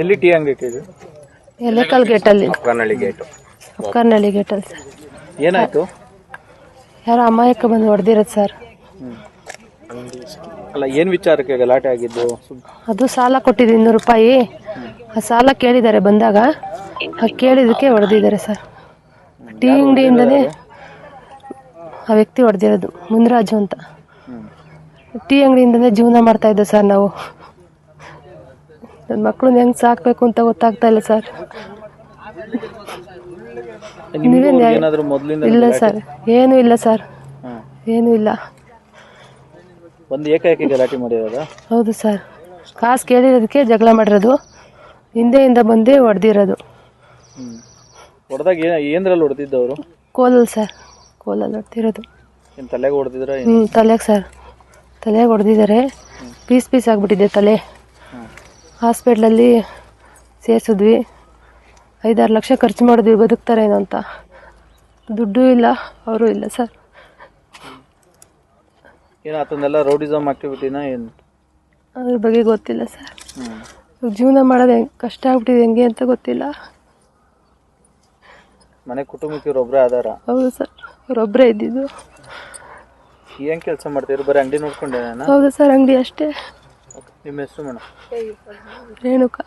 ಎಲ್ಲಿ ಟೀ ಅಂಗಡಿ ಇಟ್ಟಿದ್ದು? ಎಲೆಕಲ್ ಗೇಟಲ್ಲಿ, ಕರ್ನಳ್ಳಿ ಗೇಟು. ಕರ್ನಳ್ಳಿ ಗೇಟಲ್ಲಿ ಸರ್. ಏನಾಯ್ತು? ಯಾರೋ ಅಮಾಯಕ ಬಂದು ಹೊಡೆದಿರೋದು ಸರ್. ಅಲ್ಲ, ಏನ್ ವಿಚಾರಕ್ಕೆ ಗಲಾಟೆ ಆಗಿದ್ದು? ಅದು ಸಾಲ ಕೊಟ್ಟಿದ್ದು 200 ರೂಪಾಯಿ. ಆ ಸಾಲ ಕೇಳಿದ್ದಾರೆ ಬಂದಾಗ, ಕೇಳಿದಕ್ಕೆ ಹೊಡೆದಿದ್ದಾರೆ ಸರ್. ಟೀ ಅಂಗಡಿಯಿಂದನೇ ಆ ವ್ಯಕ್ತಿ ಹೊಡೆದಿರೋದು, ಮುನ್ರಾಜು ಅಂತ. ಟೀ ಅಂಗಡಿಯಿಂದನೇ ಜೀವನ ಮಾಡ್ತಾ ಇದ್ದೆ ಸರ್ ನಾವು. ನನ್ನ ಮಕ್ಕಳನ್ನ ಹೆಂಗೆ ಸಾಕಬೇಕು ಅಂತ ಗೊತ್ತಾಗ್ತಾ ಇಲ್ಲ ಸರ್. ಇಲ್ಲ ಸರ್, ಏನೂ ಇಲ್ಲ ಸರ್, ಏನೂ ಇಲ್ಲ. ಒಂದು ಏಕಾಏಕಿ ಗಲಾಟೆ ಮಾಡಿರೋದಾ? ಹೌದು ಸರ್, ಕಾಸು ಕೇಳಿರೋದಕ್ಕೆ ಜಗಳ ಮಾಡಿರೋದು, ಹಿಂದೆಯಿಂದ ಬಂದು ಹೊಡೆದಿರೋದು. ಹೊಡೆದಾಗ ಏನ್ರಲ್ಲಿ ಹೊಡೆದಿದ್ದವರು? ಕೋಲಲ್ಲಿ ಸರ್, ಕೋಲಲ್ಲಿ ಹೊಡೆದಿರೋದು. ತಲೆಗೆ ಹೊಡೆದಿದ್ರ? ತಲೆಗೆ ಸರ್, ತಲೆಗೆ ಹೊಡೆದಿದ್ದಾರೆ. ಪೀಸ್ ಆಗಿಬಿಟ್ಟಿದೆ ತಲೆ. ಹಾಸ್ಪಿಟ್ಲಲ್ಲಿ ಸೇರಿಸಿದ್ವಿ. 5-6 ಲಕ್ಷ ಖರ್ಚು ಮಾಡಿದ್ವಿ ಬದುಕ್ತಾರೇನೋ ಅಂತ. ದುಡ್ಡು ಇಲ್ಲ, ಅವರು ಇಲ್ಲ ಸರ್. ಏನು ಆತನೆಲ್ಲ ರೌಡಿಸಮ್ ಆಕ್ಟಿವಿಟಿನ ಏನು? ಅದ್ರ ಬಗ್ಗೆ ಗೊತ್ತಿಲ್ಲ ಸರ್. ಜೀವನ ಮಾಡೋದು ಕಷ್ಟ ಆಗ್ಬಿಟ್ಟಿದೆ ಹೆಂಗೆ ಅಂತ ಗೊತ್ತಿಲ್ಲ. ಮನೆ ಕುಟುಂಬಕ್ಕೆ ಒಬ್ಬರೇ ಆಧಾರ? ಹೌದು ಸರ್, ಅವರೊಬ್ಬರೇ ಇದ್ದಿದ್ದು. ಏನು ಕೆಲಸ ಮಾಡ್ತೀರಿ? ಬರೀ ಅಂಗಡಿ ನೋಡ್ಕೊಂಡೇನ? ಹೌದು ಸರ್, ಅಂಗಡಿ ಅಷ್ಟೇ. ನಿಮ್ಮ ಹೆಸರು ಮೇಡಮ್? ರೇಣುಕಾ.